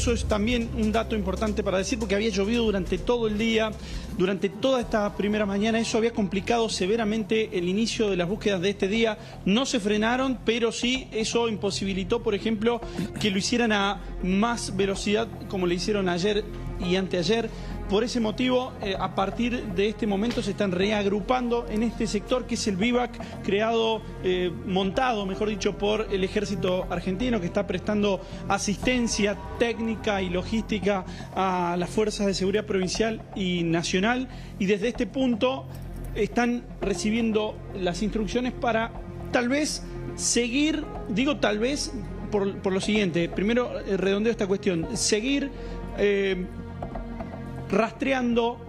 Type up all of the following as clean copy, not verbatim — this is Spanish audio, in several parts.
eso es también un dato importante para decir, porque había llovido durante todo el día, durante toda esta primera mañana. Eso había complicado severamente el inicio de las búsquedas de este día. No se frenaron, pero sí eso imposibilitó, por ejemplo, que lo hicieran a más velocidad como le hicieron ayer y anteayer. Por ese motivo, a partir de este momento se están reagrupando en este sector que es el vivac creado, montado, mejor dicho, por el ejército argentino, que está prestando asistencia técnica y logística a las fuerzas de seguridad provincial y nacional. Y desde este punto están recibiendo las instrucciones para tal vez seguir, digo tal vez por lo siguiente, primero redondeo esta cuestión, seguir rastrillando,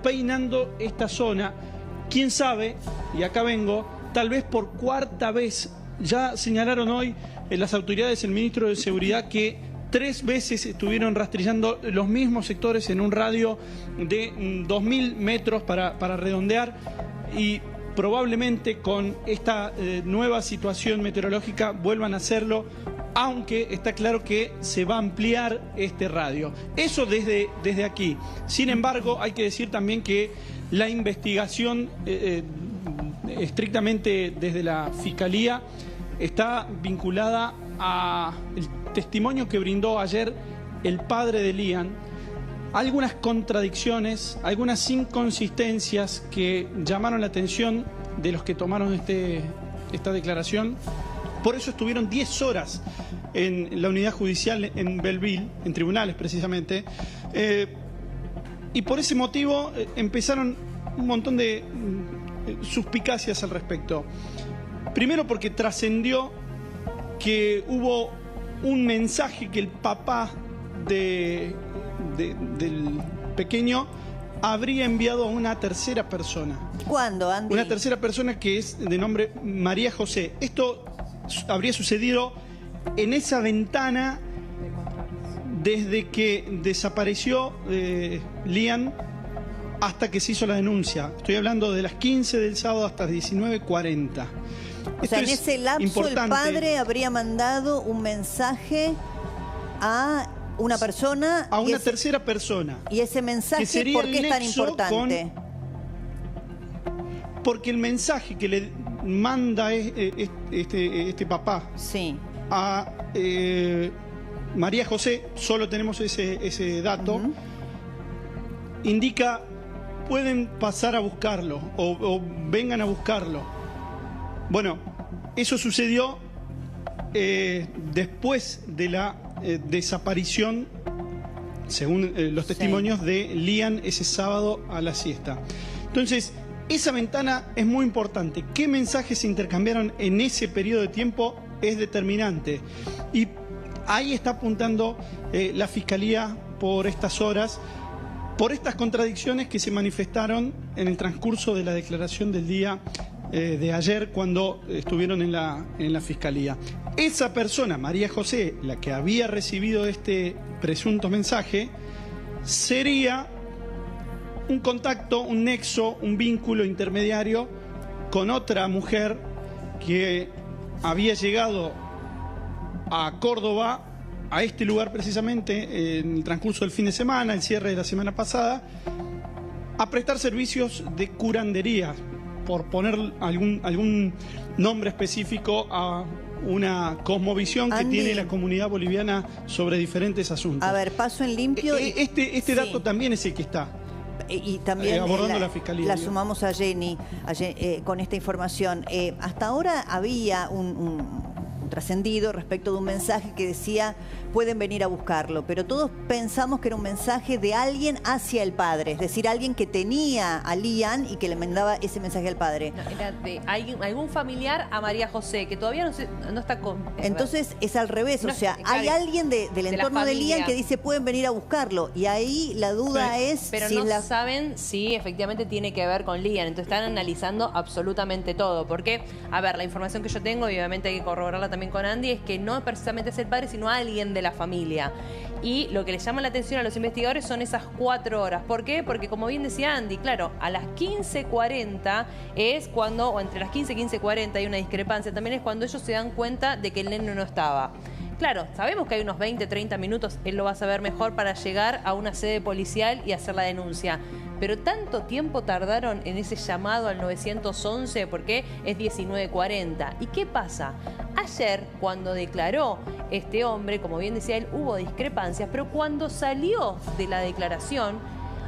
peinando esta zona. Quién sabe, y acá vengo, tal vez por cuarta vez. Ya señalaron hoy las autoridades, el ministro de Seguridad, que 3 veces estuvieron rastrillando los mismos sectores en un radio de 2.000 metros para redondear, y probablemente con esta nueva situación meteorológica vuelvan a hacerlo, aunque está claro que se va a ampliar este radio. Eso desde aquí. Sin embargo, hay que decir también que la investigación, estrictamente desde la Fiscalía, está vinculada al testimonio que brindó ayer el padre de Lian. Algunas contradicciones, algunas inconsistencias que llamaron la atención de los que tomaron esta declaración. Por eso estuvieron 10 horas en la unidad judicial en Belleville, en tribunales precisamente, y por ese motivo empezaron un montón de suspicacias al respecto. Primero porque trascendió que hubo un mensaje que el papá del pequeño habría enviado a una tercera persona. ¿Cuándo, Andy? Una tercera persona que es de nombre María José. Esto habría sucedido en esa ventana desde que desapareció Lian hasta que se hizo la denuncia. Estoy hablando de las 15 del sábado hasta las 19:40. O sea, en ese lapso el padre habría mandado un mensaje a una persona... A una tercera persona. ¿Y ese mensaje por qué es tan importante? Porque el mensaje que le manda este papá, sí, a María José, solo tenemos ese dato, indica: pueden pasar a buscarlo o vengan a buscarlo. Bueno, eso sucedió después de la desaparición, según los testimonios, de Lian ese sábado a la siesta. Entonces, esa ventana es muy importante. ¿Qué mensajes se intercambiaron en ese periodo de tiempo? Es determinante. Y ahí está apuntando la Fiscalía por estas horas, por estas contradicciones que se manifestaron en el transcurso de la declaración del día de ayer, cuando estuvieron en la Fiscalía. Esa persona, María José, la que había recibido este presunto mensaje, sería un contacto, un nexo, un vínculo intermediario con otra mujer que había llegado a Córdoba, a este lugar precisamente, en el transcurso del fin de semana, el cierre de la semana pasada, a prestar servicios de curandería, por poner algún nombre específico a una cosmovisión que tiene la comunidad boliviana sobre diferentes asuntos. A ver, paso en limpio. Este dato también es el que está y también abordando la Fiscalía. La sumamos a Jenny con esta información. Hasta ahora había un trascendido respecto de un mensaje que decía: pueden venir a buscarlo, pero todos pensamos que era un mensaje de alguien hacia el padre, es decir, alguien que tenía a Lian y que le mandaba ese mensaje al padre. No, era de algún familiar a María José, que todavía no está con... Entonces es al revés, o sea, claro, hay alguien del entorno de Lian que dice: pueden venir a buscarlo, y ahí la duda es... Pero si no saben si efectivamente tiene que ver con Lian, entonces están analizando absolutamente todo, porque, a ver, la información que yo tengo, y obviamente hay que corroborarla también con Andy, es que no precisamente es el padre, sino alguien de la familia. Y lo que le llama la atención a los investigadores son esas 4 horas. ¿Por qué? Porque, como bien decía Andy, claro, a las 15:40 es cuando, o entre las 15 y 15:40 hay una discrepancia, también es cuando ellos se dan cuenta de que el nene no estaba. claro, sabemos que hay unos 20, 30 minutos, él lo va a saber mejor para llegar a una sede policial y hacer la denuncia. Pero tanto tiempo tardaron en ese llamado al 911 porque es 19:40. ¿Y qué pasa? Ayer, cuando declaró este hombre, como bien decía él, hubo discrepancias, pero cuando salió de la declaración,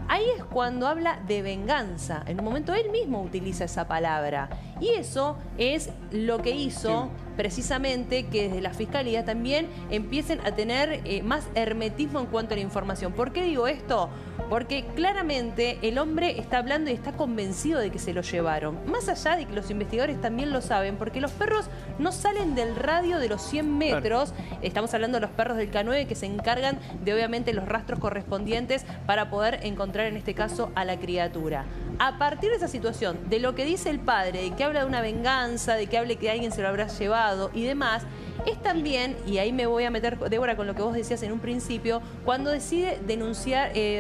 ahí es cuando habla de venganza. En un momento él mismo utiliza esa palabra. Y eso es lo que hizo precisamente que desde la Fiscalía también empiecen a tener más hermetismo en cuanto a la información. ¿Por qué digo esto? Porque claramente el hombre está hablando y está convencido de que se lo llevaron. Más allá de que los investigadores también lo saben, porque los perros no salen del radio de los 100 metros. Claro. Estamos hablando de los perros del K9 que se encargan de obviamente los rastros correspondientes para poder encontrar en este caso a la criatura. A partir de esa situación, de lo que dice el padre, de que habla de una venganza, de que hable que alguien se lo habrá llevado y demás, es también, y ahí me voy a meter, Débora, con lo que vos decías en un principio, cuando decide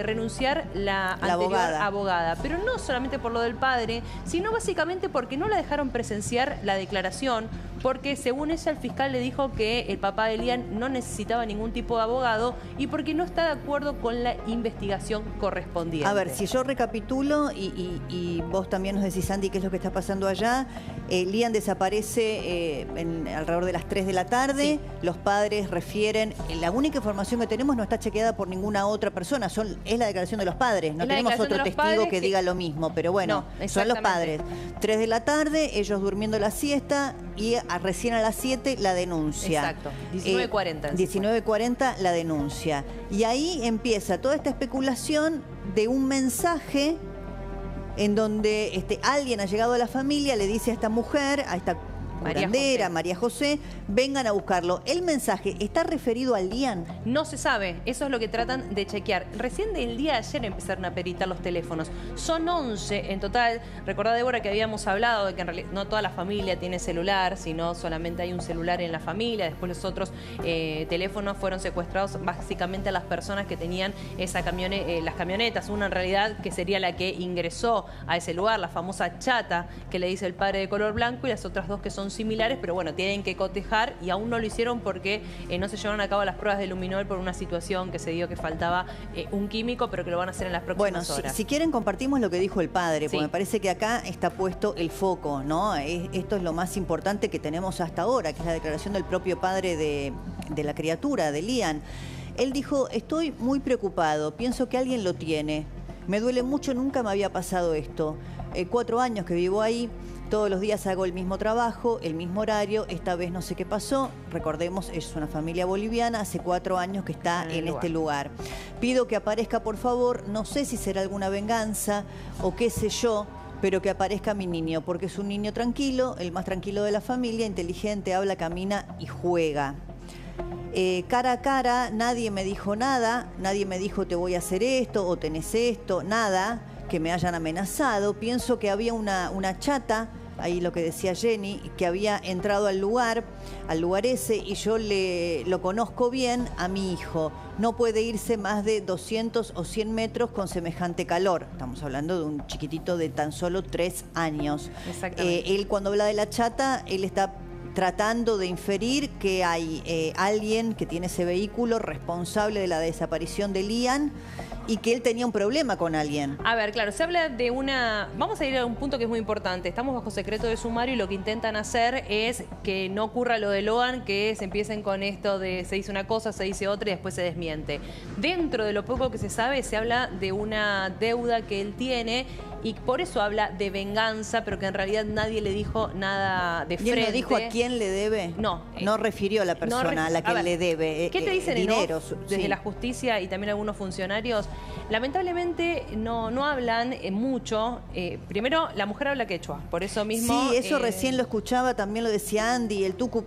renunciar la anterior abogada. Pero no solamente por lo del padre, sino básicamente porque no la dejaron presenciar la declaración, porque según ella el fiscal le dijo que el papá de Lian no necesitaba ningún tipo de abogado y porque no está de acuerdo con la investigación correspondiente. A ver, si yo recapitulo y vos también nos decís, Andy, qué es lo que está pasando allá. Lian desaparece alrededor de las 3 de la tarde. Sí. Los padres refieren, la única información que tenemos no está chequeada por ninguna otra persona, es la declaración de los padres. No tenemos otro testigo que diga lo mismo, pero bueno, son los padres. 3 de la tarde, ellos durmiendo la siesta y recién a las 7 la denuncia. Exacto, 19:40. 19:40 la denuncia. Y ahí empieza toda esta especulación de un mensaje en donde alguien ha llegado a la familia, le dice a esta mujer, a esta curandera, María José, vengan a buscarlo. ¿El mensaje está referido a Lian? No se sabe, eso es lo que tratan de chequear. Recién el día de ayer empezaron a peritar los teléfonos. Son 11 en total. Recordá, Débora, que habíamos hablado de que en realidad no toda la familia tiene celular, sino solamente hay un celular en la familia. Después los otros teléfonos fueron secuestrados básicamente a las personas que tenían las camionetas. Una en realidad que sería la que ingresó a ese lugar, la famosa chata que le dice el padre de color blanco, y las otras dos que son similares, pero bueno, tienen que cotejar y aún no lo hicieron porque no se llevaron a cabo las pruebas de luminol por una situación que se dio que faltaba un químico, pero que lo van a hacer en las próximas horas. Si quieren compartimos lo que dijo el padre, porque me parece que acá está puesto el foco, ¿no? Esto es lo más importante que tenemos hasta ahora, que es la declaración del propio padre de la criatura, de Lian. Él dijo, estoy muy preocupado, pienso que alguien lo tiene, me duele mucho, nunca me había pasado esto. 4 años que vivo ahí, todos los días hago el mismo trabajo, el mismo horario, esta vez no sé qué pasó. Recordemos, es una familia boliviana, hace 4 años que está en este lugar. Pido que aparezca, por favor, no sé si será alguna venganza o qué sé yo, pero que aparezca mi niño, porque es un niño tranquilo, el más tranquilo de la familia, inteligente, habla, camina y juega. Cara a cara, nadie me dijo nada, nadie me dijo te voy a hacer esto o tenés esto, nada que me hayan amenazado. Pienso que había una chata, ahí lo que decía Jenny, que había entrado al lugar ese, y yo lo conozco bien a mi hijo. No puede irse más de 200 o 100 metros con semejante calor. Estamos hablando de un chiquitito de tan solo 3 años. Exactamente. Él cuando habla de la chata, él está tratando de inferir que hay alguien que tiene ese vehículo responsable de la desaparición de Lian y que él tenía un problema con alguien. A ver, claro, se habla de Vamos a ir a un punto que es muy importante. Estamos bajo secreto de sumario y lo que intentan hacer es que no ocurra lo de Logan, que se empiecen con esto de se dice una cosa, se dice otra y después se desmiente. Dentro de lo poco que se sabe, se habla de una deuda que él tiene y por eso habla de venganza, pero que en realidad nadie le dijo nada de frente. ¿Y él no dijo a quién le debe? No. No refirió a la persona a la que le debe ¿qué te dicen dinero? Desde la justicia y también algunos funcionarios? Lamentablemente no hablan mucho. Primero, la mujer habla quechua, por eso mismo... Sí, eso recién lo escuchaba, también lo decía Andy, el Tucu.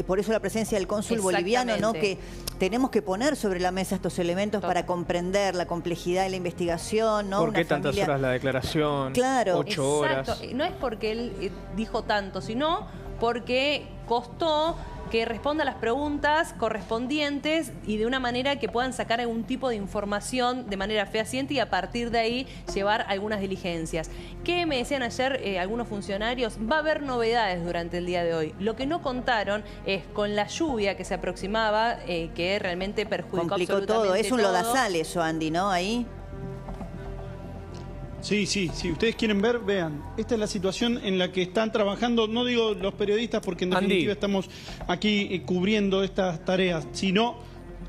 Por eso la presencia del cónsul boliviano, ¿no? Que tenemos que poner sobre la mesa estos elementos para comprender la complejidad de la investigación, ¿no? ¿Por qué tantas horas la declaración? Claro. 8 horas. No es porque él dijo tanto, sino porque costó que responda a las preguntas correspondientes y de una manera que puedan sacar algún tipo de información de manera fehaciente y a partir de ahí llevar algunas diligencias. ¿Qué me decían ayer algunos funcionarios? Va a haber novedades durante el día de hoy. Lo que no contaron es con la lluvia que se aproximaba, que realmente perjudicó Complicó absolutamente todo. Es un todo. lodazal eso, Andy, ¿no? Ahí. Sí, si ustedes quieren ver, vean. Esta es la situación en la que están trabajando, no digo los periodistas porque en definitiva estamos aquí cubriendo estas tareas, sino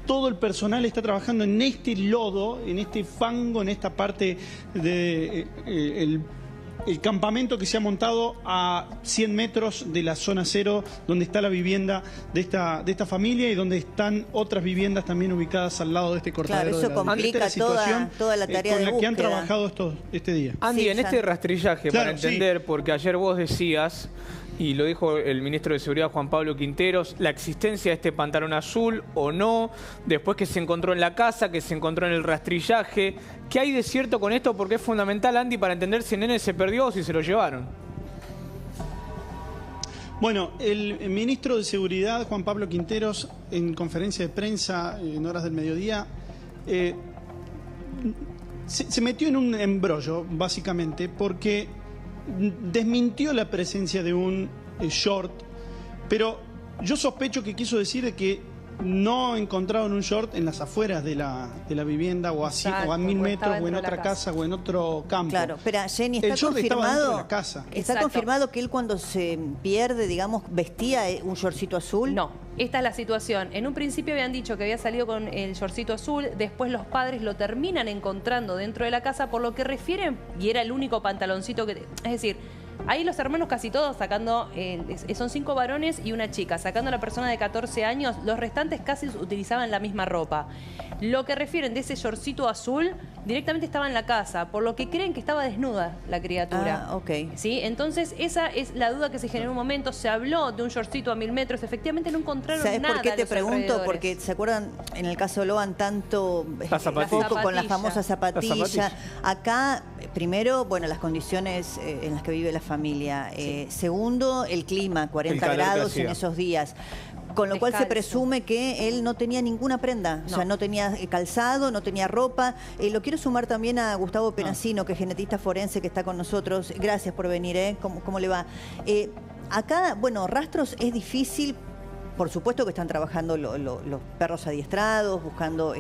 todo el personal está trabajando en este lodo, en este fango, en esta parte de el campamento que se ha montado a 100 metros de la zona cero, donde está la vivienda de esta familia y donde están otras viviendas también ubicadas al lado de este cortadero. Claro, eso complica toda la tarea con de la que han búsqueda. trabajado este día. Andy, Sí, en ya. este rastrillaje, Claro, para entender, porque ayer vos decías, y lo dijo el ministro de Seguridad Juan Pablo Quinteros, la existencia de este pantalón azul o no, después que se encontró en la casa, que se encontró en el rastrillaje. ¿Qué hay de cierto con esto? Porque es fundamental, Andy, para entender si el nene se perdió o si se lo llevaron. Bueno, el ministro de Seguridad, Juan Pablo Quinteros, en conferencia de prensa en horas del mediodía, se metió en un embrollo, básicamente, porque desmintió la presencia de un short, pero yo sospecho que quiso decir de que no encontraron un short en las afueras de la vivienda o así, Exacto, o a 1000 o metros estaba o en dentro de la otra casa o en otro campo. Claro, pero Jenny, El está short estaba dentro de confirmado. la casa. ¿Está Exacto. confirmado que él cuando se pierde, digamos, vestía un shortcito azul? No, esta es la situación. En un principio habían dicho que había salido con el shortcito azul, después los padres lo terminan encontrando dentro de la casa, por lo que refieren, y era el único pantaloncito que... Es decir, ahí los hermanos casi todos sacando, son 5 varones y una chica, sacando a la persona de 14 años, los restantes casi utilizaban la misma ropa. Lo que refieren de ese shortcito azul, directamente estaba en la casa, por lo que creen que estaba desnuda la criatura. Ah, ok. ¿Sí? Entonces, esa es la duda que se generó en un momento. Se habló de un shortcito a 1000 metros, efectivamente no encontraron ¿Sabes nada. por qué a te los pregunto? alrededores. Porque, ¿se acuerdan? En el caso de Loan, tanto La zapatilla. foco con la Zapatilla. famosa zapatilla. La zapatilla. Acá, primero, bueno, las condiciones en las que vive la familia. Segundo, el clima, 40 calor que grados en hacía. esos días. Con lo cual se Descalzo. presume que él no tenía ninguna prenda, o sea, no tenía calzado, no tenía ropa. Lo quiero sumar también a Gustavo Penasino, que es genetista forense que está con nosotros. Gracias por venir, ¿eh? ¿Cómo le va? Acá, bueno, rastros es difícil. Por supuesto que están trabajando los perros adiestrados, buscando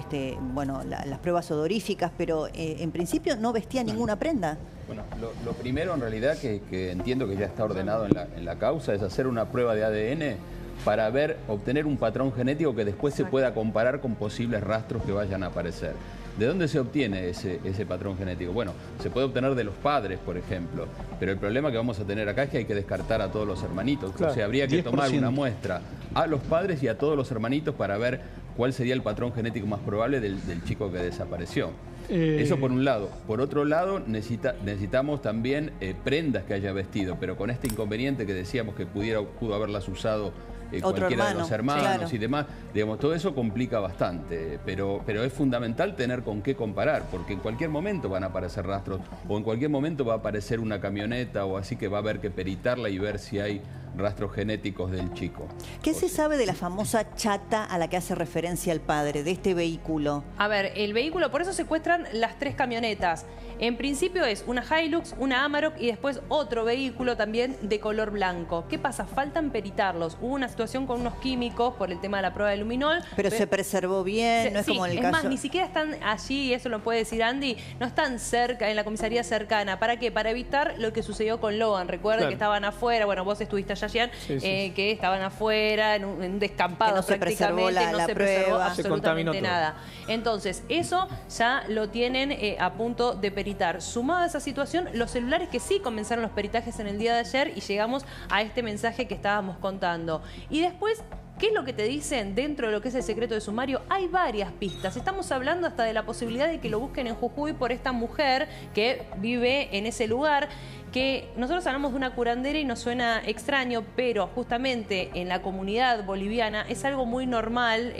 bueno, las pruebas odoríficas, pero en principio no vestía ninguna prenda. Bueno, lo primero en realidad que entiendo que ya está ordenado en la causa es hacer una prueba de ADN para obtener un patrón genético que después se pueda comparar con posibles rastros que vayan a aparecer. ¿De dónde se obtiene ese patrón genético? Bueno, se puede obtener de los padres, por ejemplo, pero el problema que vamos a tener acá es que hay que descartar a todos los hermanitos. Claro, o sea, habría que 10%. tomar una muestra a los padres y a todos los hermanitos para ver cuál sería el patrón genético más probable del chico que desapareció. Eso por un lado. Por otro lado, necesitamos también prendas que haya vestido, pero con este inconveniente que decíamos que pudo haberlas usado Otro cualquiera de hermano, los hermanos claro. y demás, digamos, todo eso complica bastante, pero es fundamental tener con qué comparar, porque en cualquier momento van a aparecer rastros, o en cualquier momento va a aparecer una camioneta, o así que va a haber que peritarla y ver si hay rastros genéticos del chico. ¿Qué se sabe de la famosa chata a la que hace referencia el padre, de este vehículo? A ver, el vehículo, por eso secuestran las 3 camionetas. En principio es una Hilux, una Amarok y después otro vehículo también de color blanco. ¿Qué pasa? Faltan peritarlos. Hubo una situación con unos químicos por el tema de la prueba de luminol. Pero se preservó bien, no es sí, como el es caso... más, ni siquiera están allí, y eso lo puede decir Andy, no están cerca, en la comisaría cercana. ¿Para qué? Para evitar lo que sucedió con Logan. Recuerda Claro. que estaban afuera, bueno, vos estuviste allá, Jean, Sí. que estaban afuera, en un descampado Que no se preservó prácticamente, la no se preservó prueba. Se contaminó absolutamente todo. nada. Entonces, eso ya lo tienen a punto de peritar. Sumado a esa situación, los celulares que sí comenzaron los peritajes en el día de ayer y llegamos a este mensaje que estábamos contando. Y después, ¿qué es lo que te dicen dentro de lo que es el secreto de sumario? Hay varias pistas. Estamos hablando hasta de la posibilidad de que lo busquen en Jujuy por esta mujer que vive en ese lugar. que nosotros hablamos de una curandera y nos suena extraño, pero justamente en la comunidad boliviana es algo muy normal,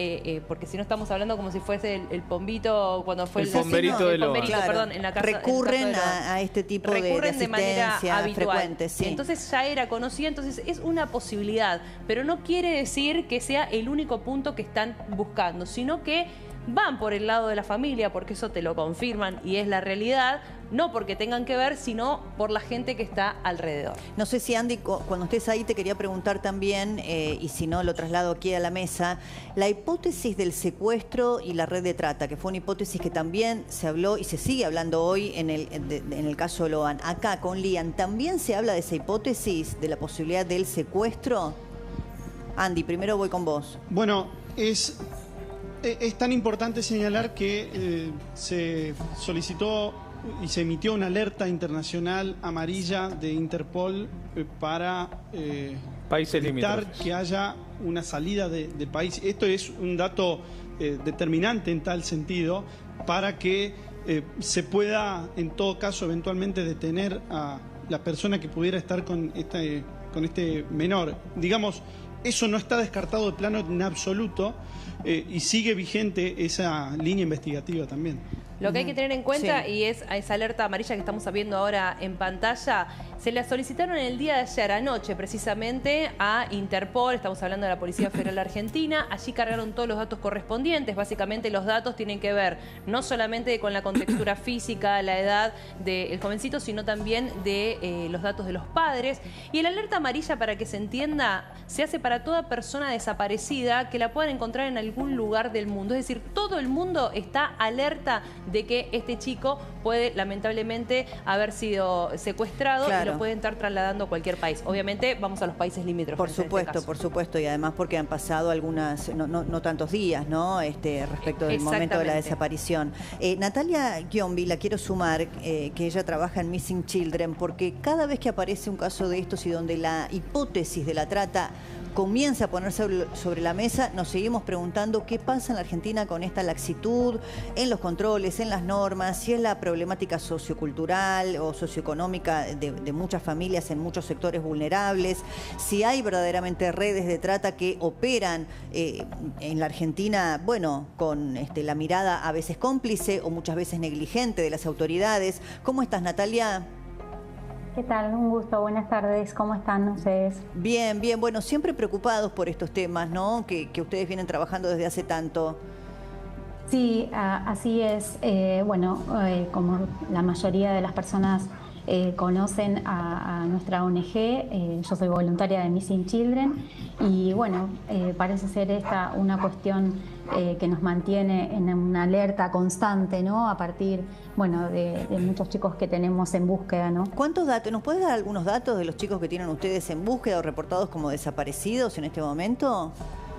porque si no estamos hablando como si fuese el pombito cuando fue el pomberito de Loa. Claro, perdón, en la casa, recurren a este tipo de manera habitual. Frecuente, sí. Entonces ya era conocida, entonces es una posibilidad, pero no quiere decir que sea el único punto que están buscando, sino que van por el lado de la familia, porque eso te lo confirman y es la realidad, no porque tengan que ver, sino por la gente que está alrededor. No sé si, Andy, cuando estés ahí te quería preguntar también, y si no lo traslado aquí a la mesa, la hipótesis del secuestro y la red de trata, que fue una hipótesis que también se habló y se sigue hablando hoy en el caso de Loan. Acá con Lian, ¿también se habla de esa hipótesis, de la posibilidad del secuestro? Andy, primero voy con vos. Bueno, es tan importante señalar que se solicitó y se emitió una alerta internacional amarilla de Interpol para países evitar limítrofes, que haya una salida del país. Esto es un dato determinante en tal sentido para que se pueda, en todo caso, eventualmente detener a la persona que pudiera estar con este menor. Digamos, eso no está descartado de plano en absoluto y sigue vigente esa línea investigativa también. Lo que hay que tener en cuenta, Sí. y es a esa alerta amarilla que estamos viendo ahora en pantalla, se la solicitaron el día de ayer, anoche precisamente, a Interpol, estamos hablando de la Policía Federal Argentina. Allí cargaron todos los datos correspondientes. Básicamente los datos tienen que ver no solamente con la contextura física, la edad del jovencito, sino también de los datos de los padres. Y el alerta amarilla, para que se entienda, se hace para toda persona desaparecida que la puedan encontrar en algún lugar del mundo. Es decir, todo el mundo está alerta de que este chico puede lamentablemente haber sido secuestrado, Claro. y lo pueden estar trasladando a cualquier país. Obviamente vamos a los países limítrofes. Por en este supuesto, caso. por supuesto, y además porque han pasado algunas, no tantos días, ¿no? Respecto del momento de la Exactamente. desaparición. Natalia Giombi, la quiero sumar, que ella trabaja en Missing Children, porque cada vez que aparece un caso de estos y donde la hipótesis de la trata comienza a ponerse sobre la mesa, nos seguimos preguntando qué pasa en la Argentina con esta laxitud en los controles, en las normas, si es la problemática sociocultural o socioeconómica de muchas familias en muchos sectores vulnerables, si hay verdaderamente redes de trata que operan en la Argentina, bueno, con la mirada a veces cómplice o muchas veces negligente de las autoridades. ¿Cómo estás, Natalia? ¿Qué tal? Un gusto, buenas tardes. ¿Cómo están ustedes? Bien, bien. Bueno, siempre preocupados por estos temas, ¿no? Que ustedes vienen trabajando desde hace tanto. Sí, así es. Como la mayoría de las personas conocen a nuestra ONG, yo soy voluntaria de Missing Children y bueno, parece ser esta una cuestión que nos mantiene en una alerta constante, ¿no? A partir, bueno, de muchos chicos que tenemos en búsqueda, ¿no? ¿Cuántos datos? ¿Nos puedes dar algunos datos de los chicos que tienen ustedes en búsqueda o reportados como desaparecidos en este momento?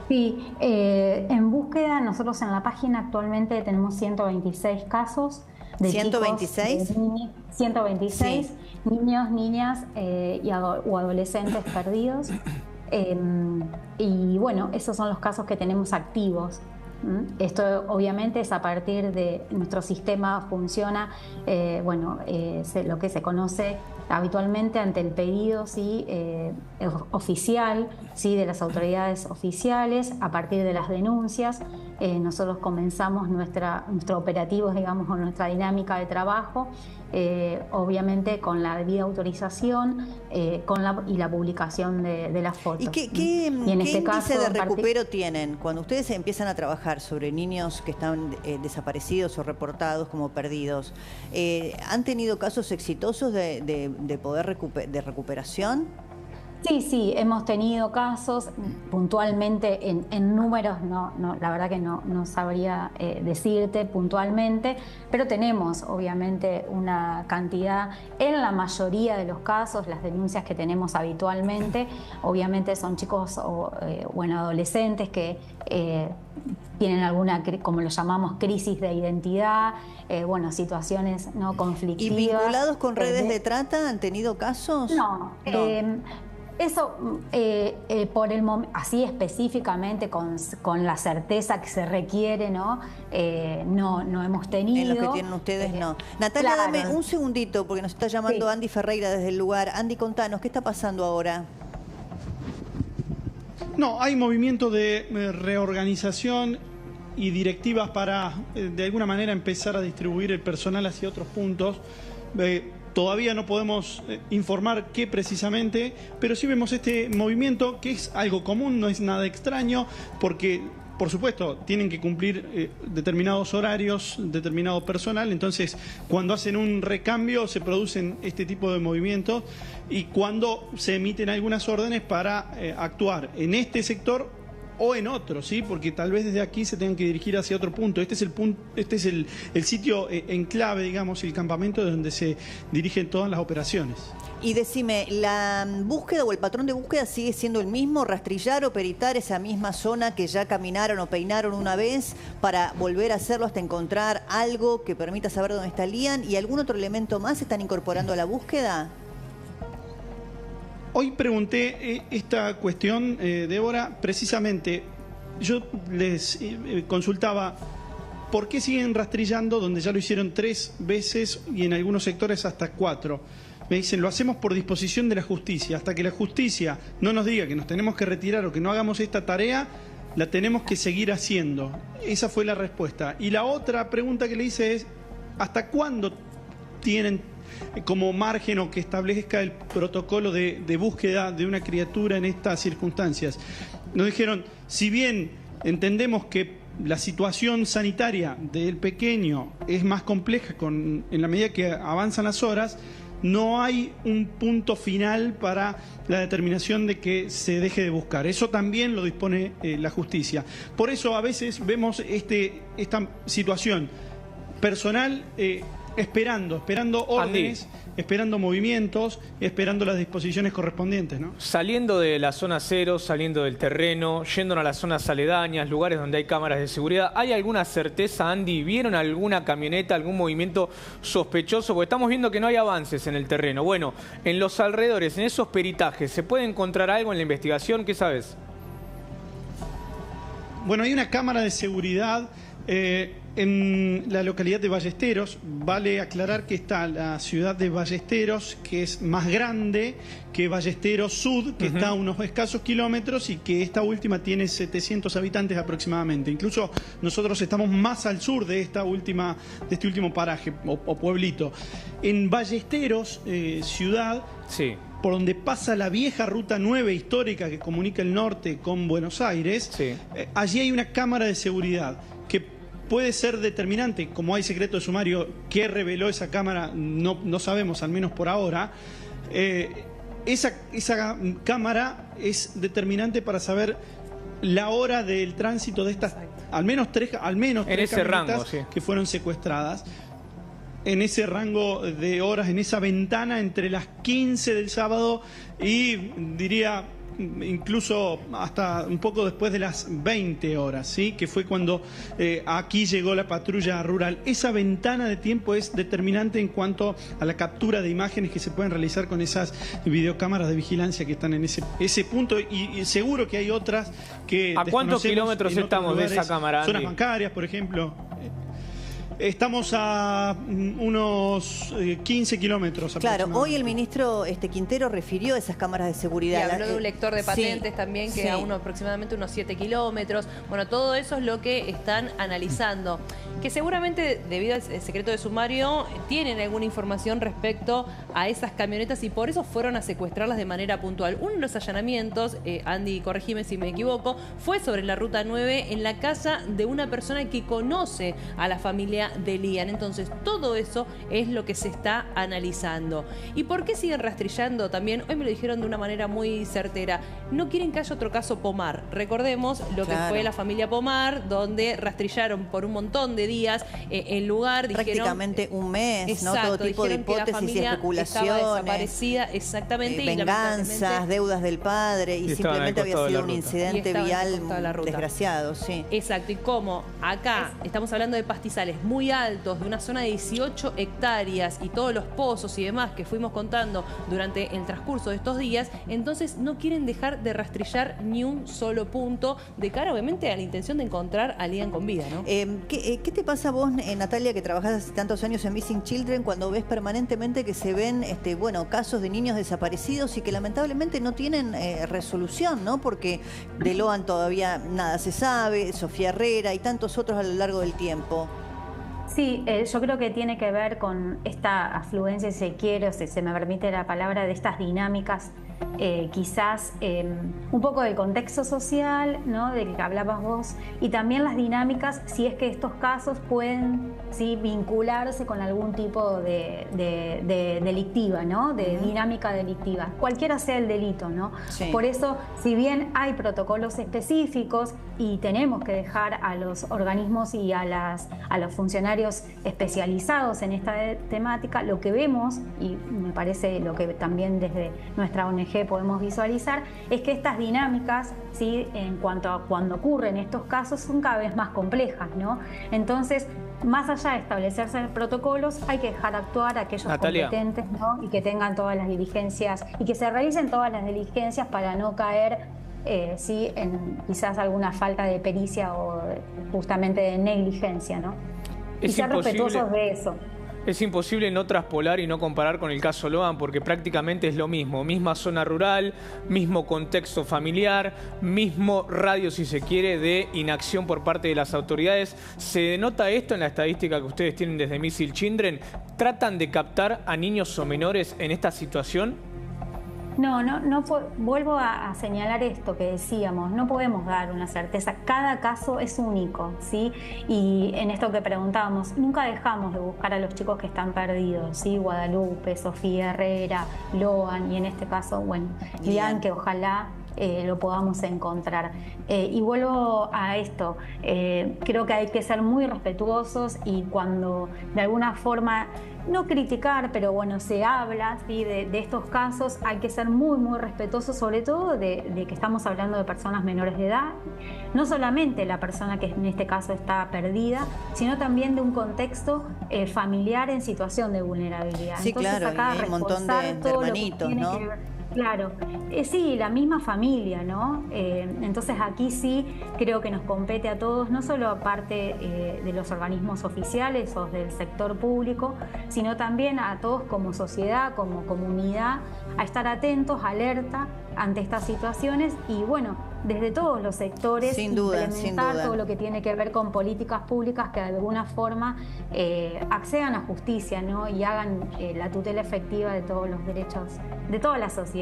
Sí, en búsqueda nosotros en la página actualmente tenemos 126 casos de 126 chicos, 126 Sí. niños, niñas o adolescentes perdidos. Y bueno, esos son los casos que tenemos activos. Esto obviamente es a partir de nuestro sistema funciona, lo que se conoce habitualmente ante el pedido oficial, ¿sí? De las autoridades oficiales, a partir de las denuncias. Nosotros comenzamos nuestro operativo, digamos, con nuestra dinámica de trabajo, obviamente con la debida autorización y la publicación de las fotos. ¿Y qué en este índice caso, de recupero tienen cuando ustedes empiezan a trabajar sobre niños que están desaparecidos o reportados como perdidos? ¿Han tenido casos exitosos de poder de recuperación? Sí, hemos tenido casos puntualmente en números, la verdad que no sabría decirte puntualmente, pero tenemos obviamente una cantidad, en la mayoría de los casos, las denuncias que tenemos habitualmente, obviamente son chicos o adolescentes que tienen alguna, como lo llamamos, crisis de identidad, situaciones no conflictivas. ¿Y vinculados con redes de trata han tenido casos? No. Eso, por el así específicamente, con la certeza que se requiere, ¿no? No hemos tenido. En lo que tienen ustedes, no. Natalia, claro. dame un segundito, porque nos está llamando Sí. Andy Ferreira desde el lugar. Andy, contanos, ¿qué está pasando ahora? No, hay movimiento de reorganización y directivas para, de alguna manera, empezar a distribuir el personal hacia otros puntos. Todavía no podemos informar qué precisamente, pero sí vemos este movimiento que es algo común, no es nada extraño, porque, por supuesto, tienen que cumplir determinados horarios, determinado personal. Entonces, cuando hacen un recambio, se producen este tipo de movimientos y cuando se emiten algunas órdenes para actuar en este sector o en otro, ¿sí? Porque tal vez desde aquí se tengan que dirigir hacia otro punto. Este es el sitio en clave, digamos, el campamento de donde se dirigen todas las operaciones. Y decime, ¿la búsqueda o el patrón de búsqueda sigue siendo el mismo? ¿Rastrillar o peritar esa misma zona que ya caminaron o peinaron una vez para volver a hacerlo hasta encontrar algo que permita saber dónde está Lian? ¿Y algún otro elemento más están incorporando a la búsqueda? Hoy pregunté esta cuestión, Débora, precisamente. Yo les consultaba por qué siguen rastrillando donde ya lo hicieron 3 veces y en algunos sectores hasta 4. Me dicen, lo hacemos por disposición de la justicia. Hasta que la justicia no nos diga que nos tenemos que retirar o que no hagamos esta tarea, la tenemos que seguir haciendo. Esa fue la respuesta. Y la otra pregunta que le hice es, ¿hasta cuándo tienen como margen o que establezca el protocolo de búsqueda de una criatura en estas circunstancias? Nos dijeron, si bien entendemos que la situación sanitaria del pequeño es más compleja en la medida que avanzan las horas, no hay un punto final para la determinación de que se deje de buscar. Eso también lo dispone la justicia. Por eso a veces vemos esta situación personal esperando órdenes, esperando movimientos, esperando las disposiciones correspondientes, ¿no? Saliendo de la zona cero, saliendo del terreno, yéndonos a las zonas aledañas, lugares donde hay cámaras de seguridad, ¿hay alguna certeza, Andy? ¿Vieron alguna camioneta, algún movimiento sospechoso? Porque estamos viendo que no hay avances en el terreno. Bueno, en los alrededores, en esos peritajes, ¿se puede encontrar algo en la investigación? ¿Qué sabes? Bueno, hay una cámara de seguridad en la localidad de Ballesteros. Vale aclarar que está la ciudad de Ballesteros, que es más grande que Ballesteros Sud, que está a unos escasos kilómetros y que esta última tiene 700 habitantes aproximadamente. Incluso nosotros estamos más al sur de este último paraje o pueblito. En Ballesteros, ciudad, Sí. por donde pasa la vieja ruta 9 histórica que comunica el norte con Buenos Aires, Sí. Allí hay una cámara de seguridad que puede ser determinante. Como hay secreto de sumario, ¿qué reveló esa cámara? No sabemos, al menos por ahora. Esa cámara es determinante para saber la hora del tránsito de estas, al menos tres ese rango, camionetas sí, que fueron secuestradas. En ese rango de horas, en esa ventana entre las 15 del sábado y diría incluso hasta un poco después de las 20 horas, ¿sí? Que fue cuando aquí llegó la patrulla rural. Esa ventana de tiempo es determinante en cuanto a la captura de imágenes que se pueden realizar con esas videocámaras de vigilancia que están en ese punto, y seguro que hay otras que ¿A cuántos desconocemos kilómetros en otros estamos de esa lugares, cámara, Andy? zonas bancarias, por ejemplo. Estamos a unos 15 kilómetros Claro, aproximadamente. hoy el ministro Quintero refirió a esas cámaras de Y seguridad. habló de un lector de patentes Sí, también que sí. a aproximadamente unos 7 kilómetros. Bueno, todo eso es lo que están analizando. Que seguramente, debido al secreto de sumario, tienen alguna información respecto a esas camionetas y por eso fueron a secuestrarlas de manera puntual. Uno de los allanamientos, Andy, corregime si me equivoco, fue sobre la Ruta 9 en la casa de una persona que conoce a la familia de Lian. Entonces, todo eso es lo que se está analizando. ¿Y por qué siguen rastrillando también? Hoy me lo dijeron de una manera muy certera. No quieren que haya otro caso Pomar. Recordemos lo que Claro. fue la familia Pomar, donde rastrillaron por un montón de días el lugar. Prácticamente un mes, ¿no? Exacto, Todo tipo de dijeron que la hipótesis y familia especulaciones. estaba desaparecida, exactamente. y Venganzas, lamentablemente- deudas del padre, y estaban al simplemente había costado de sido la un ruta. Y incidente estaban al vial costado de la ruta. desgraciado, sí. Exacto, y como acá estamos hablando de pastizales muy altos, de una zona de 18 hectáreas y todos los pozos y demás que fuimos contando durante el transcurso de estos días, entonces no quieren dejar de rastrillar ni un solo punto de cara obviamente a la intención de encontrar a Lian con vida, ¿no? ¿Qué te pasa a vos, Natalia, que trabajás hace tantos años en Missing Children, cuando ves permanentemente que se ven casos de niños desaparecidos y que lamentablemente no tienen resolución, ¿no? Porque de Loan todavía nada se sabe, Sofía Herrera y tantos otros a lo largo del tiempo? Sí, yo creo que tiene que ver con esta afluencia, si se quiere, o si se me permite la palabra, de estas dinámicas, quizás un poco del contexto social, ¿no?, del que hablabas vos, y también las dinámicas, si es que estos casos pueden, ¿sí?, vincularse con algún tipo de delictiva, ¿no?, de dinámica delictiva, cualquiera sea el delito, ¿no? Sí. Por eso, si bien hay protocolos específicos y tenemos que dejar a los organismos y a los funcionarios especializados en esta temática, lo que vemos, y me parece lo que también desde nuestra ONG podemos visualizar, es que estas dinámicas, ¿sí?, en cuanto a cuando ocurren estos casos, son cada vez más complejas, ¿no? Entonces, más allá de establecerse protocolos, hay que dejar actuar a aquellos competentes, ¿no?, y que tengan todas las diligencias y que se realicen todas las diligencias para no caer sí, en quizás alguna falta de pericia o justamente de negligencia, ¿no? Y ser respetuosos de eso. Es imposible no traspolar y no comparar con el caso Loan, porque prácticamente es lo mismo. Misma zona rural, mismo contexto familiar, mismo radio, si se quiere, de inacción por parte de las autoridades. ¿Se denota esto en la estadística que ustedes tienen desde Missing Children? ¿Tratan de captar a niños o menores en esta situación? No, vuelvo a señalar esto que decíamos, no podemos dar una certeza, cada caso es único, ¿sí? Y en esto que preguntábamos, nunca dejamos de buscar a los chicos que están perdidos, ¿sí? Guadalupe, Sofía Herrera, Loan y en este caso, bueno, Lian, que ojalá lo podamos encontrar. Y vuelvo a esto, creo que hay que ser muy respetuosos y cuando de alguna forma, no criticar, pero bueno, se habla, ¿sí?, de estos casos, hay que ser muy, muy respetuosos, sobre todo de que estamos hablando de personas menores de edad, no solamente la persona que en este caso está perdida, sino también de un contexto familiar en situación de vulnerabilidad. Sí, entonces, claro, acá hay un montón de hermanitos, ¿no? Claro, sí, la misma familia, ¿no? Entonces aquí sí creo que nos compete a todos, no solo aparte de los organismos oficiales o del sector público, sino también a todos como sociedad, como comunidad, a estar atentos, alerta ante estas situaciones y bueno, desde todos los sectores implementar todo lo que tiene que ver con políticas públicas que de alguna forma accedan a justicia, ¿no?, y hagan la tutela efectiva de todos los derechos de toda la sociedad.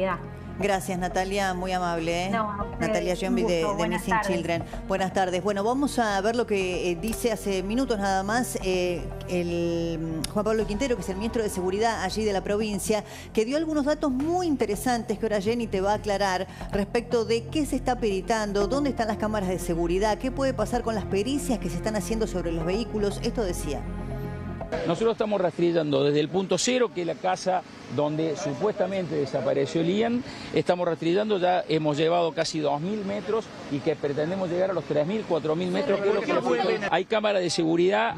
Gracias, Natalia, muy amable, ¿eh? No, Natalia Giambi de Missing Children. Buenas tardes. Bueno, vamos a ver lo que dice hace minutos nada más el Juan Pablo Quintero, que es el ministro de Seguridad allí de la provincia, que dio algunos datos muy interesantes que ahora Jenny te va a aclarar respecto de qué se está peritando, dónde están las cámaras de seguridad, qué puede pasar con las pericias que se están haciendo sobre los vehículos. Esto decía. Nosotros estamos rastrillando desde el punto cero, que es la casa donde supuestamente desapareció Lian. Estamos rastrillando, ya hemos llevado casi 2.000 metros y que pretendemos llegar a los 3.000, 4.000 metros. Hay cámara de seguridad,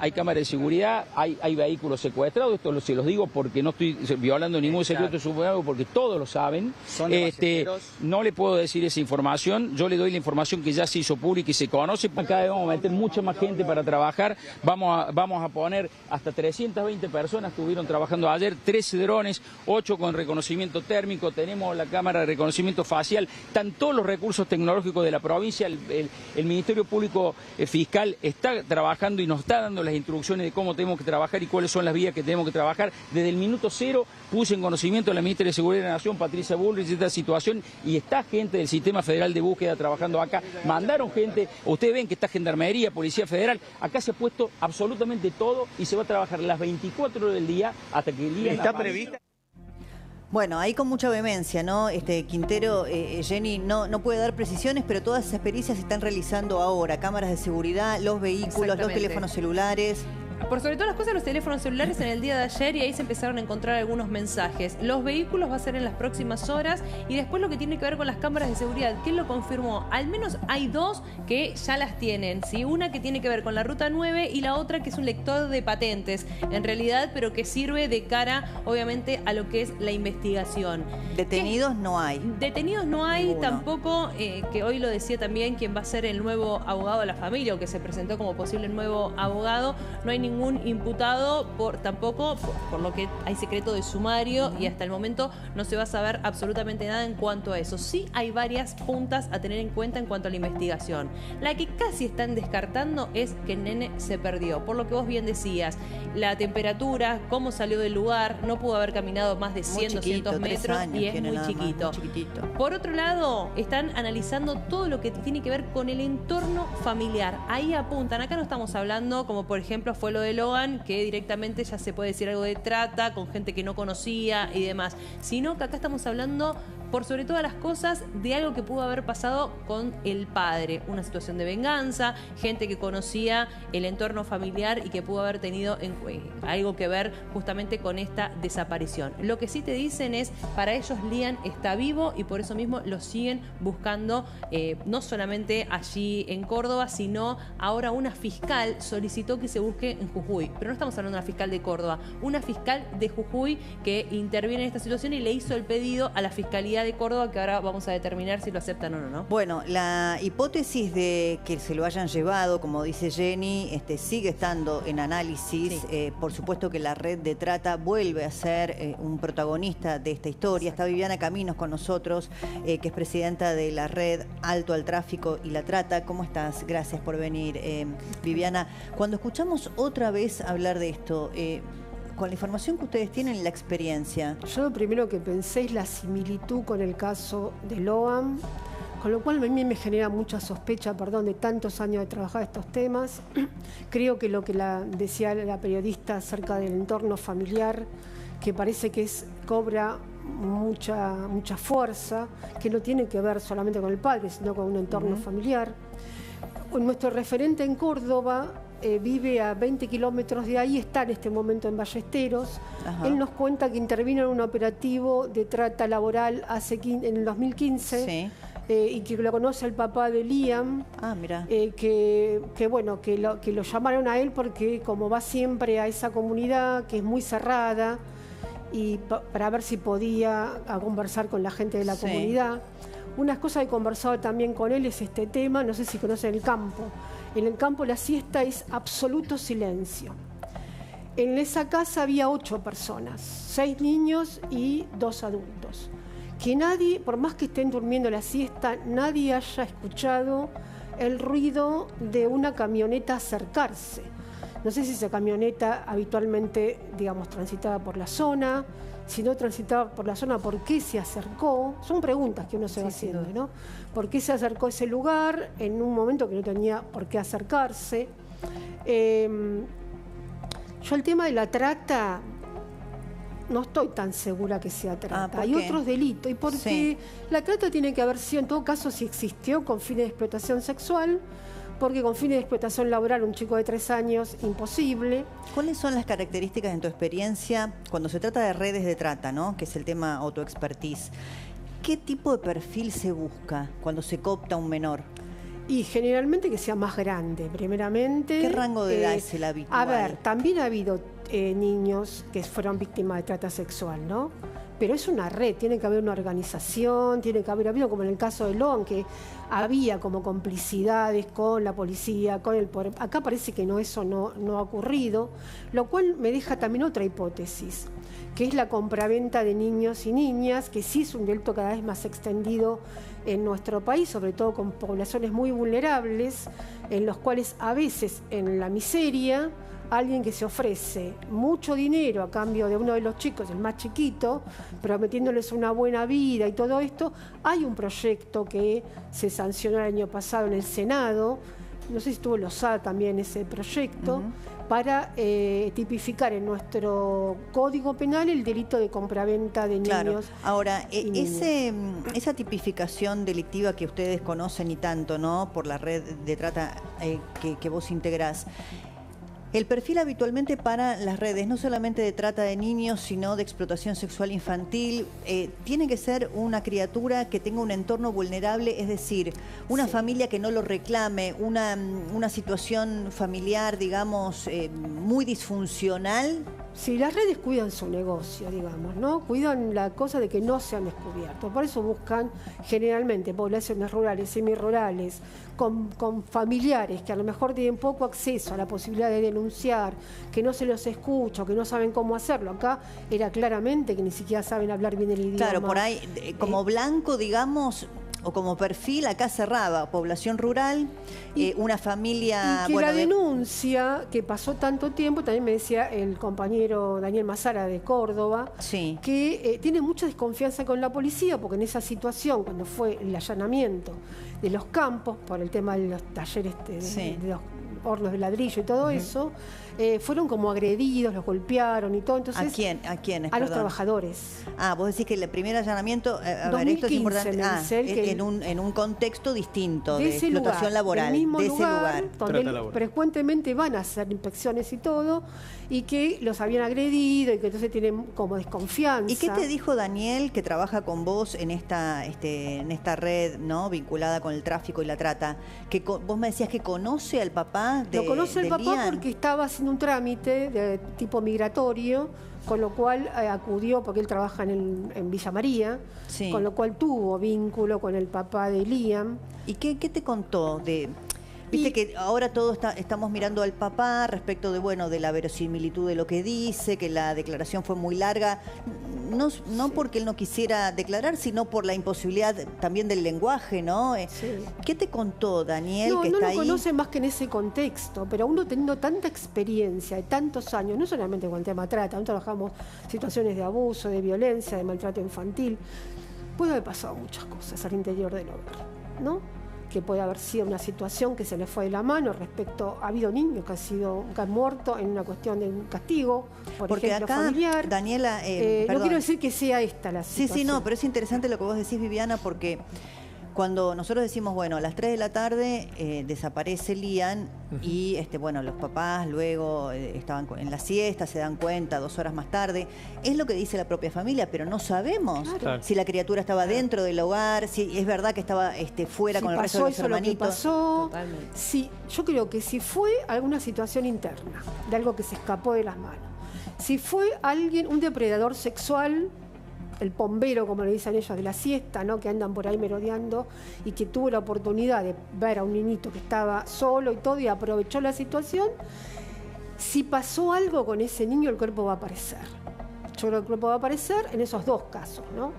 hay vehículos secuestrados. Esto se los digo porque no estoy violando ningún secreto supremo, porque todos lo saben. No le puedo decir esa información, yo le doy la información que ya se hizo pública y se conoce. Acá vamos a meter mucha más gente para trabajar, vamos a poner hasta 320 personas estuvieron trabajando ayer, 13 drones, 8 con reconocimiento térmico, tenemos la cámara de reconocimiento facial, están todos los recursos tecnológicos de la provincia, el Ministerio Público Fiscal está trabajando y nos está dando las instrucciones de cómo tenemos que trabajar y cuáles son las vías que tenemos que trabajar. Desde el minuto cero puse en conocimiento a la Ministra de Seguridad de la Nación, Patricia Bullrich, de esta situación y está gente del Sistema Federal de Búsqueda trabajando acá, mandaron gente, ustedes ven que está Gendarmería, Policía Federal, acá se ha puesto absolutamente todo y se va a trabajar las 24 horas del día hasta que el día está prevista. Bueno, ahí con mucha vehemencia, ¿no? Quintero, Jenny, no puede dar precisiones, pero todas esas pericias se están realizando ahora. Cámaras de seguridad, los vehículos, los teléfonos celulares. Por sobre todas las cosas, los teléfonos celulares en el día de ayer, y ahí se empezaron a encontrar algunos mensajes. Los vehículos va a ser en las próximas horas, y después lo que tiene que ver con las cámaras de seguridad. ¿Quién lo confirmó? Al menos hay dos que ya las tienen, ¿sí? Una que tiene que ver con la Ruta 9 y la otra que es un lector de patentes, en realidad, pero que sirve de cara, obviamente, a lo que es la investigación. Detenidos no hay. Detenidos no hay, Ninguno. tampoco, que hoy lo decía también quien va a ser el nuevo abogado de la familia, o que se presentó como posible nuevo abogado. No hay ningún imputado, tampoco por lo que hay secreto de sumario, y hasta el momento no se va a saber absolutamente nada en cuanto a eso. Sí hay varias puntas a tener en cuenta en cuanto a la investigación. La que casi están descartando es que el nene se perdió, por lo que vos bien decías, la temperatura, cómo salió del lugar, no pudo haber caminado más de 100, 200 metros, y es muy chiquito. Por otro lado, están analizando todo lo que tiene que ver con el entorno familiar. Ahí apuntan, acá no estamos hablando, como por ejemplo fue lo de Logan, que directamente ya se puede decir algo de trata con gente que no conocía y demás, sino que acá estamos hablando, por sobre todas las cosas, de algo que pudo haber pasado con el padre, una situación de venganza, gente que conocía el entorno familiar y que pudo haber tenido algo que ver justamente con esta desaparición. Lo que sí te dicen es, para ellos Liam está vivo, y por eso mismo lo siguen buscando, no solamente allí en Córdoba, sino ahora una fiscal solicitó que se busque en Jujuy, pero no estamos hablando de una fiscal de Córdoba, una fiscal de Jujuy que interviene en esta situación y le hizo el pedido a la Fiscalía de Córdoba, que ahora vamos a determinar si lo aceptan o no. Bueno, la hipótesis de que se lo hayan llevado, como dice Jenny, sigue estando en análisis. Sí. Por supuesto que la red de trata vuelve a ser un protagonista de esta historia. Está Viviana Caminos con nosotros, que es presidenta de la red Alto al Tráfico y la Trata. ¿Cómo estás? Gracias por venir, Viviana. Cuando escuchamos otra vez hablar de esto, con la información que ustedes tienen, la experiencia. Yo lo primero que pensé es la similitud con el caso de Logan, con lo cual a mí me genera mucha sospecha, de tantos años de trabajar estos temas. Creo que lo que decía la periodista acerca del entorno familiar, que parece que cobra mucha fuerza, que no tiene que ver solamente con el padre, sino con un entorno familiar. Nuestro referente en Córdoba vive a 20 kilómetros de ahí, está en este momento en Ballesteros. Ajá. Él nos cuenta que intervino en un operativo de trata laboral en el 2015, Sí. Y que lo conoce el papá de Liam. Ah, mira. Que lo llamaron a él porque, como va siempre a esa comunidad que es muy cerrada, y para ver si podía conversar con la gente de la comunidad. Unas cosas que he conversado también con él es este tema, no sé si conocen el campo. En el campo la siesta es absoluto silencio. En esa casa había 8 personas, 6 niños y 2 adultos. Que nadie, por más que estén durmiendo la siesta, nadie haya escuchado el ruido de una camioneta acercarse. No sé si esa camioneta habitualmente, transitaba por la zona. Si no transitaba por la zona, ¿por qué se acercó? Son preguntas que uno se va haciendo, ¿no? ¿Por qué se acercó a ese lugar en un momento que no tenía por qué acercarse? Yo el tema de la trata no estoy tan segura que sea trata. Hay otros delitos. Y porque la trata tiene que haber sido, en todo caso, si existió con fines de explotación sexual, porque con fines de explotación laboral un chico de 3 años, imposible. ¿Cuáles son las características en tu experiencia cuando se trata de redes de trata, ¿no? Que es el tema autoexpertise? ¿Qué tipo de perfil se busca cuando se coopta un menor? Y generalmente que sea más grande, primeramente. ¿Qué rango de edad es el habitual? A ver, también ha habido niños que fueron víctimas de trata sexual, ¿no? Pero es una red, tiene que haber una organización, tiene que habido, como en el caso de Logan, que había como complicidades con la policía, con el poder. Acá parece que eso no ha ocurrido, lo cual me deja también otra hipótesis, que es la compraventa de niños y niñas, que sí es un delito cada vez más extendido en nuestro país, sobre todo con poblaciones muy vulnerables, en los cuales a veces en la miseria, alguien que se ofrece mucho dinero a cambio de uno de los chicos, el más chiquito, prometiéndoles una buena vida y todo esto. Hay un proyecto que se sancionó el año pasado en el Senado, no sé si estuvo en Lozada también ese proyecto, para tipificar en nuestro Código Penal el delito de compraventa de niños. Claro. Ahora, esa tipificación delictiva que ustedes conocen y tanto, ¿no? Por la red de trata que vos integrás, El perfil habitualmente para las redes, no solamente de trata de niños, sino de explotación sexual infantil, tiene que ser una criatura que tenga un entorno vulnerable, es decir, una familia que no lo reclame, una situación familiar, digamos, muy disfuncional. Sí, las redes cuidan su negocio, digamos, ¿no? Cuidan la cosa de que no sean descubiertos. Por eso buscan generalmente poblaciones rurales, semirurales, con familiares que a lo mejor tienen poco acceso a la posibilidad de denunciar, que no se los escucha, que no saben cómo hacerlo. Acá era claramente que ni siquiera saben hablar bien el idioma. Claro, por ahí, como blanco, digamos, o como perfil, acá cerraba, población rural, una familia... Y que la denuncia, que pasó tanto tiempo, también me decía el compañero Daniel Mazara de Córdoba, sí, que tiene mucha desconfianza con la policía, porque en esa situación, cuando fue el allanamiento de los campos, por el tema de los talleres de los hornos de ladrillo y todo eso, fueron como agredidos, los golpearon y todo. Entonces, ¿A quiénes? A los trabajadores. Ah, vos decís que el primer allanamiento, a ver, esto es importante, en un contexto distinto, de explotación laboral, de ese lugar. Donde frecuentemente van a hacer inspecciones y todo, y que los habían agredido y que entonces tienen como desconfianza. ¿Y qué te dijo Daniel, que trabaja con vos en esta red, ¿no?, vinculada con el tráfico y la trata? Que vos me decías que conoce al papá de... Lo conoce el papá Lian, porque estaba haciendo un trámite de tipo migratorio, con lo cual acudió, porque él trabaja en Villa María, sí, con lo cual tuvo vínculo con el papá de Liam. ¿Y qué te contó de...? Viste que ahora todos estamos mirando al papá respecto de la verosimilitud de lo que dice, que la declaración fue muy larga, no porque él no quisiera declarar, sino por la imposibilidad también del lenguaje, ¿no? Sí. ¿Qué te contó Daniel, que no está lo ahí? conoce más que en ese contexto, pero uno teniendo tanta experiencia de tantos años, no solamente con el tema trata, nosotros trabajamos situaciones de abuso, de violencia, de maltrato infantil, puede haber pasado muchas cosas al interior del hogar, ¿no? Que puede haber sido una situación que se le fue de la mano respecto, ha habido niños que han muerto en una cuestión de un castigo, porque ejemplo, acá, familiar. Daniela, no quiero decir que sea esta la situación. Sí, no, pero es interesante lo que vos decís, Viviana, porque cuando nosotros decimos, bueno, a las 3 de la tarde desaparece Lian y los papás luego estaban en la siesta, se dan cuenta 2 horas más tarde, es lo que dice la propia familia, pero no sabemos si la criatura estaba dentro del hogar, si es verdad que estaba fuera con el resto de los hermanitos. Pasó, sí, yo creo que si fue alguna situación interna, de algo que se escapó de las manos, si fue un depredador sexual, el pombero, como le dicen ellos, de la siesta, ¿no?, que andan por ahí merodeando y que tuvo la oportunidad de ver a un niñito que estaba solo y todo y aprovechó la situación, si pasó algo con ese niño, el cuerpo va a aparecer. Yo creo que el cuerpo va a aparecer en esos dos casos, ¿no?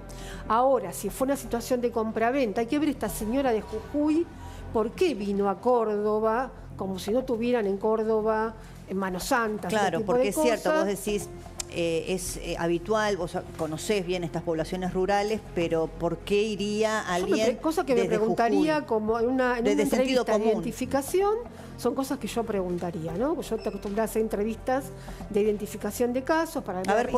Ahora, si fue una situación de compraventa, hay que ver esta señora de Jujuy, ¿por qué vino a Córdoba? Como si no tuvieran en Córdoba en Manos Santas. Claro, porque es cierto, vos decís... es habitual, vos conocés bien estas poblaciones rurales, pero ¿por qué iría alguien? Cosa que me preguntaría Jujuy, como en una sentido común, de identificación, son cosas que yo preguntaría, ¿no? Yo te acostumbré a hacer entrevistas de identificación de casos para... A ver,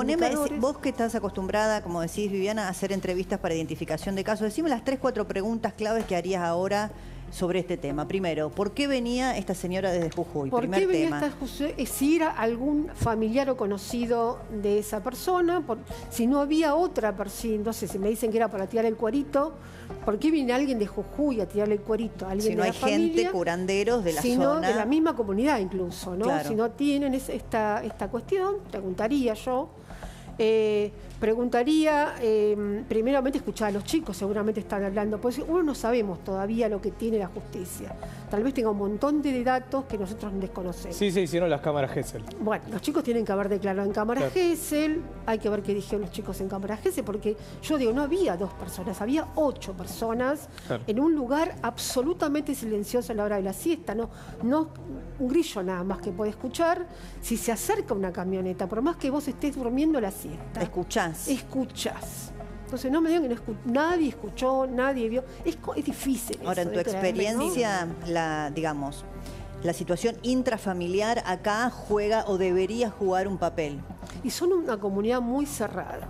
vos que estás acostumbrada, como decís, Viviana, a hacer entrevistas para identificación de casos, decime las 3, 4 preguntas claves que harías ahora sobre este tema. Primero, ¿por qué venía esta señora desde Jujuy? ¿Por qué venía esta Jujuy? Si era algún familiar o conocido de esa persona, si no había otra persona, no sé, si me dicen que era para tirar el cuerito, ¿por qué viene alguien de Jujuy a tirarle el cuerito a alguien si no de la familia? Si no hay gente, curanderos de la sino zona. de la misma comunidad incluso, ¿no? Claro. Si no tienen esta cuestión, preguntaría yo. Preguntaría, primeramente escuchar a los chicos, seguramente están hablando, pues uno no sabemos todavía lo que tiene la justicia. Tal vez tenga un montón de datos que nosotros desconocemos. Sí, se hicieron las cámaras Gesell. Bueno, los chicos tienen que haber declarado en cámara Gesell, hay que ver qué dijeron los chicos en cámara Gesell, porque yo digo, no había 2 personas, había 8 personas en un lugar absolutamente silencioso a la hora de la siesta, no un grillo nada más que puede escuchar. Si se acerca una camioneta, por más que vos estés durmiendo la siesta, escuchás. Entonces no me digan que nadie escuchó, nadie vio. Es difícil. Ahora, en tu experiencia, ¿no? La situación intrafamiliar acá juega o debería jugar un papel. Y son una comunidad muy cerrada.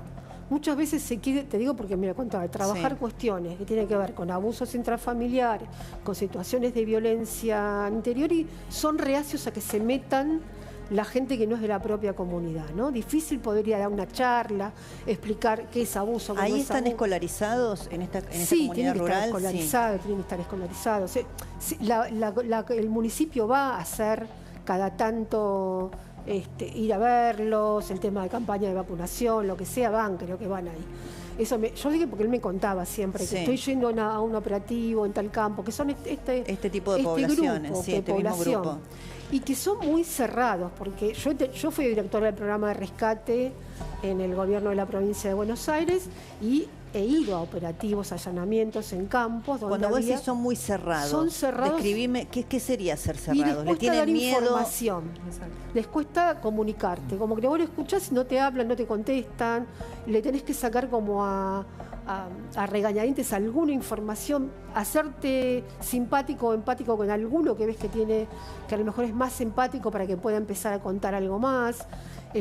Muchas veces se quiere, te digo porque me contaba, trabajar cuestiones que tienen que ver con abusos intrafamiliares, con situaciones de violencia interior, y son reacios a que se metan la gente que no es de la propia comunidad, ¿no? Difícil poder ir a dar una charla, explicar qué es abuso, qué ¿Ahí no es están abuso. escolarizados en esta Sí, comunidad tienen que rural? estar escolarizados, tienen que estar escolarizados. Sí, el municipio va a hacer cada tanto ir a verlos, el tema de campaña de vacunación, lo que sea, creo que van ahí. Yo dije porque él me contaba siempre que estoy yendo a un operativo en tal campo, que son este tipo de poblaciones, grupo, este mismo grupo. Y que son muy cerrados, porque yo fui directora del programa de rescate en el gobierno de la provincia de Buenos Aires y he ido a operativos, allanamientos en campos donde Cuando vos decís son muy cerrados, son cerrados. Describime, ¿qué sería ser Y cerrados? les ¿Le cuesta tienen dar miedo? información, les cuesta comunicarte, como que vos lo escuchás y no te hablan, no te contestan, le tenés que sacar como a regañadientes alguna información, hacerte simpático o empático con alguno que ves que a lo mejor es más empático para que pueda empezar a contar algo más.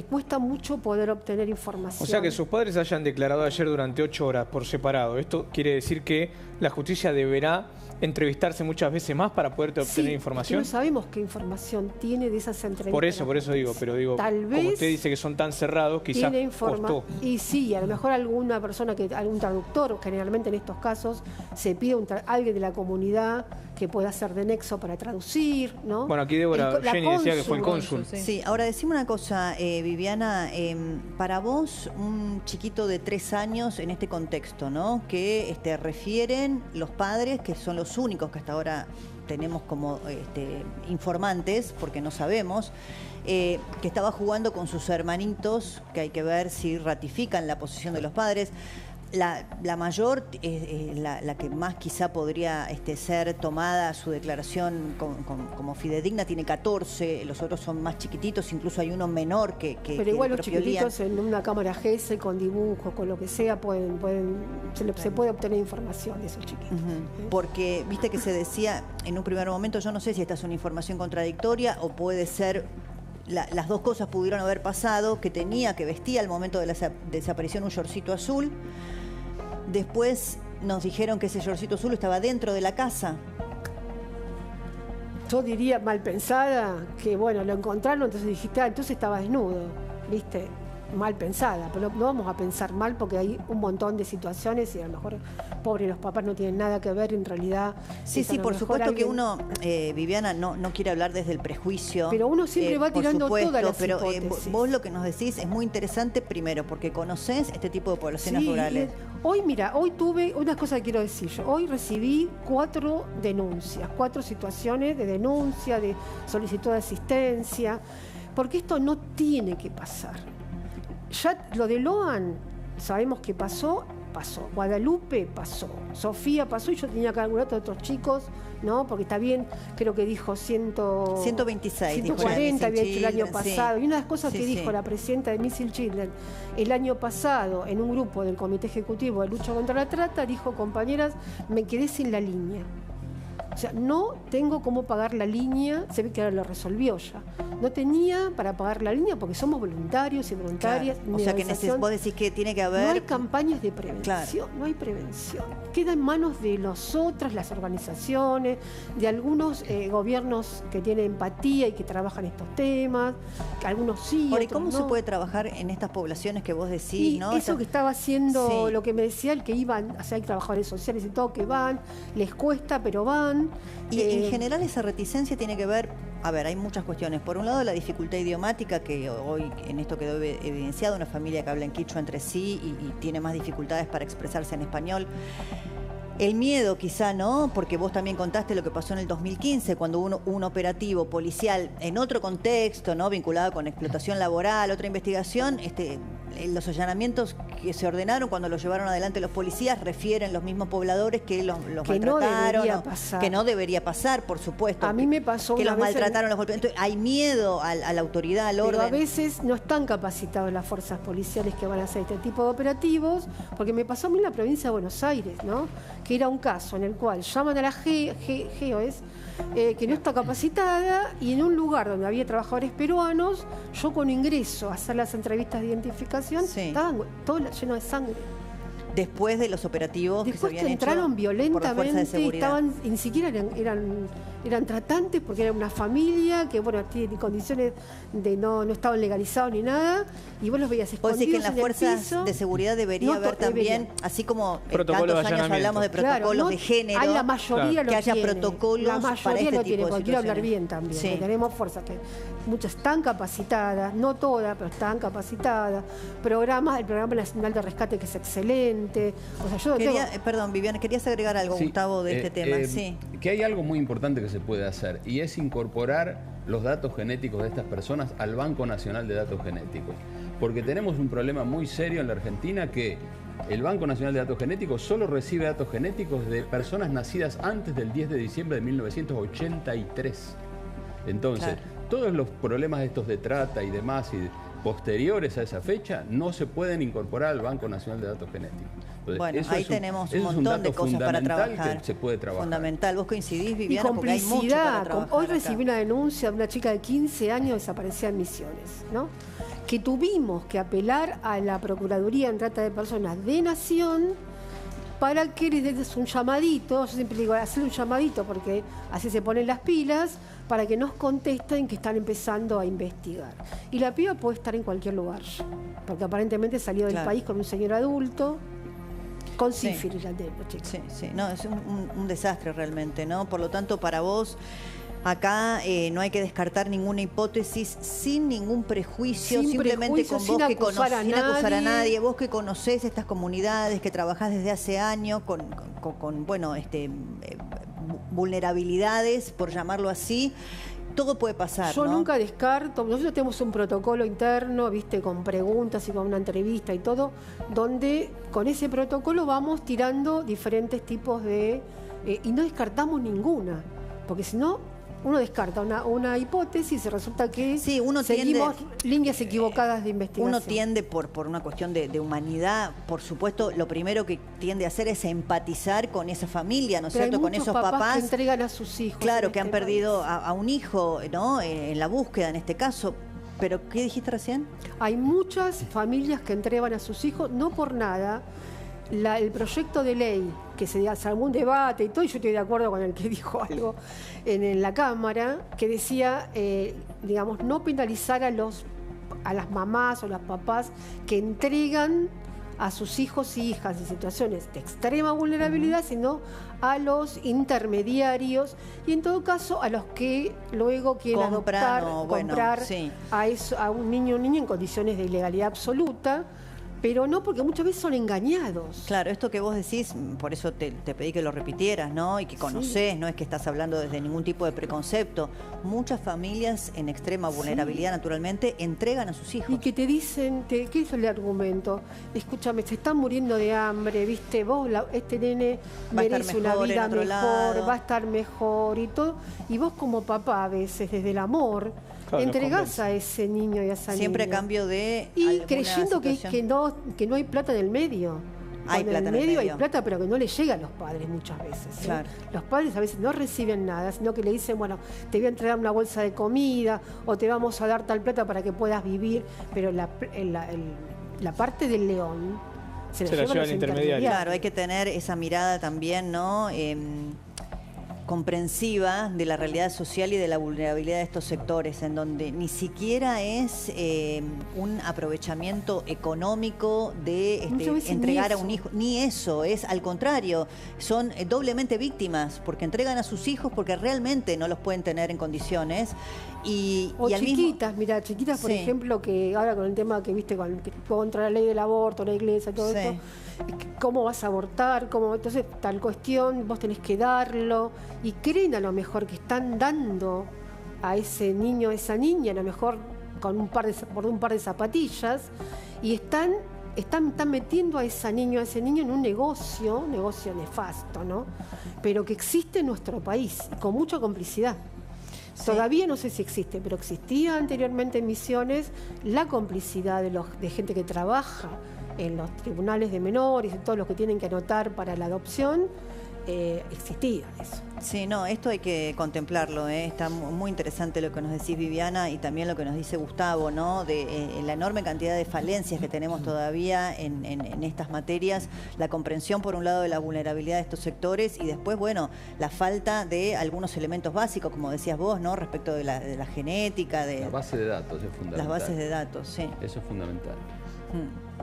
Cuesta mucho poder obtener información. O sea que sus padres hayan declarado ayer durante 8 horas por separado. Esto quiere decir que la justicia deberá entrevistarse muchas veces más para poder obtener información. No sabemos qué información tiene de esas entrevistas. Por eso digo, pero digo, tal vez como usted dice que son tan cerrados, quizás costó. Y sí, a lo mejor alguna persona, algún traductor, generalmente en estos casos se pide alguien de la comunidad que pueda ser de nexo para traducir, ¿no? Bueno, aquí Débora Jenny decía que fue el cónsul. Sí, ahora decime una cosa, Viviana, para vos un chiquito de 3 años en este contexto, ¿no? Que refieren los padres, que son los únicos que hasta ahora tenemos como informantes, porque no sabemos, que estaba jugando con sus hermanitos, que hay que ver si ratifican la posición de los padres. La mayor, la que más quizá podría ser tomada su declaración como fidedigna, tiene 14, los otros son más chiquititos, incluso hay uno menor que pero igual los chiquititos Lian. En una cámara GS con dibujos, con lo que sea, se puede obtener información de esos chiquitos. Porque viste que se decía en un primer momento, yo no sé si esta es una información contradictoria o puede ser... las dos cosas pudieron haber pasado, que vestía al momento de la desaparición un shortcito azul. Después nos dijeron que ese shortcito azul estaba dentro de la casa. Yo diría, mal pensada, que bueno, lo encontraron, entonces dijiste, entonces estaba desnudo, ¿viste? Mal pensada, pero no vamos a pensar mal porque hay un montón de situaciones y a lo mejor, pobre, los papás no tienen nada que ver en realidad. Sí, por supuesto que uno, Viviana, no quiere hablar desde el prejuicio. Pero uno siempre va tirando todas las pero vos lo que nos decís es muy interesante, primero, porque conocés este tipo de poblaciones rurales. Hoy tuve una cosa que quiero decir yo. Hoy recibí 4 denuncias, 4 situaciones de denuncia, de solicitud de asistencia, porque esto no tiene que pasar. Ya lo de Loan, sabemos que pasó. Guadalupe pasó. Sofía pasó y yo tenía que calcular a otros chicos, ¿no? Porque está bien, creo que dijo 126. 140 había hecho el año pasado. Sí. Y una de las cosas que dijo la presidenta de Missing Children el año pasado en un grupo del Comité Ejecutivo de Lucha contra la Trata, dijo, compañeras, me quedé sin la línea. O sea, no tengo cómo pagar la línea, se ve que ahora lo resolvió ya. No tenía para pagar la línea porque somos voluntarios y voluntarias. Claro. O sea, que vos decís que tiene que haber... No hay campañas de prevención, no hay prevención. Queda en manos de las organizaciones, de algunos gobiernos que tienen empatía y que trabajan estos temas, que algunos sí, ¿Y otros cómo no. se puede trabajar en estas poblaciones que vos decís? Y ¿no? eso que estaba haciendo, lo que me decía el que iban, o sea, hay trabajadores sociales y todo, que van, les cuesta, pero van. Y en general esa reticencia tiene que ver, hay muchas cuestiones. Por un lado, la dificultad idiomática, que hoy en esto quedó evidenciado, una familia que habla en quichua entre sí y tiene más dificultades para expresarse en español. El miedo quizá, ¿no? Porque vos también contaste lo que pasó en el 2015, cuando hubo un operativo policial en otro contexto, ¿no? Vinculado con explotación laboral, otra investigación. Los allanamientos que se ordenaron cuando los llevaron adelante los policías refieren los mismos pobladores que los maltrataron. No debería pasar. Que no debería pasar, por supuesto. A mí me pasó que una los vez maltrataron, los golpearon. Entonces, hay miedo a la autoridad, al orden. Pero a veces no están capacitados las fuerzas policiales que van a hacer este tipo de operativos, porque me pasó a mí en la provincia de Buenos Aires, ¿no? Que era un caso en el cual llaman a la GEOES, que no está capacitada, y en un lugar donde había trabajadores peruanos, yo con ingreso a hacer las entrevistas de identificación, estaban todo lleno de sangre. Después de los operativos después que se habían entraron hecho violentamente por la fuerza de seguridad. y ni siquiera eran eran tratantes porque era una familia que, bueno, tiene condiciones de no estaban legalizados ni nada, y vos los veías Vos escondidos decís que en las el fuerzas piso. de seguridad debería haber también, así como en Protocolos tantos de años hablamos de protocolos Claro, de género, hay la mayoría que haya tiene. protocolos la mayoría para este lo tipo tiene, de porque quiero hablar situaciones. bien también, Sí. que tenemos fuerzas que muchas están capacitadas, no todas, pero están capacitadas. El programa nacional de rescate, que es excelente. O sea, yo no tengo- Perdón, Viviana, ¿querías agregar algo, Sí, Gustavo, de este tema? Sí. Que hay algo muy importante que se puede hacer, y es incorporar los datos genéticos de estas personas al Banco Nacional de Datos Genéticos. Porque tenemos un problema muy serio en la Argentina, que el Banco Nacional de Datos Genéticos solo recibe datos genéticos de personas nacidas antes del 10 de diciembre de 1983. Entonces, Claro. todos los problemas estos de trata y demás y posteriores a esa fecha no se pueden incorporar al Banco Nacional de Datos Genéticos. Entonces, Bueno, eso ahí es un- tenemos eso un es montón de dato cosas para fundamental trabajar. que se puede trabajar. Fundamental. ¿Vos coincidís, Y Viviana? Porque hay mucho para complicidad. trabajar Hoy acá. recibí una denuncia de una chica de 15 años desaparecida en Misiones, ¿no? Que tuvimos que apelar a la Procuraduría en Trata de Personas de Nación para que les des un llamadito. Yo siempre digo, hacer un llamadito porque así se ponen las pilas, para que nos contesten que están empezando a investigar. Y la piba puede estar en cualquier lugar, porque aparentemente salió del Claro. país con un señor adulto, con Sí. sífilis, la chica. Sí, sí. No, es un desastre realmente, ¿no? Por lo tanto, para vos, acá no hay que descartar ninguna hipótesis sin ningún prejuicio, Sin simplemente prejuicio, con sin vos que acusar a sin acusar a nadie. nadie, vos que conocés estas comunidades, que trabajás desde hace años con bueno, vulnerabilidades, por llamarlo así. Todo puede pasar, Yo ¿no? nunca descarto, nosotros tenemos un protocolo interno, viste, con preguntas y con una entrevista y todo, donde con ese protocolo vamos tirando diferentes tipos de... y no descartamos ninguna, porque si no, uno descarta una hipótesis y resulta que Sí, uno seguimos líneas equivocadas de investigación. Uno tiende, por una cuestión de humanidad, por supuesto, lo primero que tiende a hacer es empatizar con esa familia, ¿no es Pero hay cierto? Con muchos esos papás, que entregan a sus hijos. claro, en que han este perdido país. a un hijo, ¿no? En la búsqueda, en este caso. ¿Pero qué dijiste recién? Hay muchas familias que entregan a sus hijos, no por nada. El proyecto de ley, que se armó un debate y todo, y yo estoy de acuerdo con el que dijo algo en la Cámara, que decía, digamos, no penalizar a las mamás o los papás que entregan a sus hijos y hijas en situaciones de extrema vulnerabilidad, sino a los intermediarios y en todo caso a los que luego quieren Compran o, bueno, comprar sí. a un niño o niña en condiciones de ilegalidad absoluta, pero no, porque muchas veces son engañados. Claro, esto que vos decís, por eso te pedí que lo repitieras, ¿no? Y que conocés, no es que estás hablando desde ningún tipo de preconcepto. Muchas familias en extrema vulnerabilidad, naturalmente, entregan a sus hijos. Y que te dicen, ¿qué es el argumento? Escúchame, se están muriendo de hambre, ¿viste? Vos, este nene Va a estar merece una mejor en vida otro mejor, lado. va a estar mejor y todo. Y vos como papá, a veces, desde el amor, Claro, los entregás convence. a ese niño y a esa Siempre a niña. cambio de Y alguna creyendo situación. que no hay plata en el medio. Hay Cuando plata en en el el medio hay medio. plata, pero que no le llega a los padres muchas veces. ¿eh? Claro. Los padres a veces no reciben nada, sino que le dicen, bueno, te voy a entregar una bolsa de comida o te vamos a dar tal plata para que puedas vivir, pero la parte del león se la Se la llevan lleva los el intermediario. intermediarios. Claro, hay que tener esa mirada también, ¿no? Comprensiva de la realidad social y de la vulnerabilidad de estos sectores, en donde ni siquiera es un aprovechamiento económico de Muchas veces entregar ni a un eso. hijo, ni eso, es al contrario, son doblemente víctimas, porque entregan a sus hijos porque realmente no los pueden tener en condiciones. O y al mismo- chiquitas, mira, chiquitas, por Sí. ejemplo, que ahora con el tema que viste contra la ley del aborto, la iglesia, todo Sí. esto, cómo vas a abortar, entonces tal cuestión, vos tenés que darlo, y creen a lo mejor que están dando a ese niño, a esa niña, a lo mejor por un par de zapatillas, y están metiendo a ese niño en un negocio nefasto, ¿no? Pero que existe en nuestro país, con mucha complicidad. Sí. Todavía no sé si existe, pero existía anteriormente en Misiones la complicidad de gente que trabaja en los tribunales de menores y todos los que tienen que anotar para la adopción, existía eso. Sí, no, esto hay que contemplarlo, ¿eh? Está muy interesante lo que nos decís, Viviana, y también lo que nos dice Gustavo, ¿no? De la enorme cantidad de falencias que tenemos todavía en estas materias, la comprensión por un lado de la vulnerabilidad de estos sectores y después, bueno, la falta de algunos elementos básicos, como decías vos, ¿no? Respecto de la genética, de La base de datos es fundamental. las bases de datos, sí. Eso es fundamental.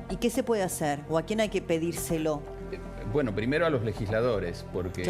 ¿Y qué se puede hacer? ¿O a quién hay que pedírselo? Bueno, primero a los legisladores, porque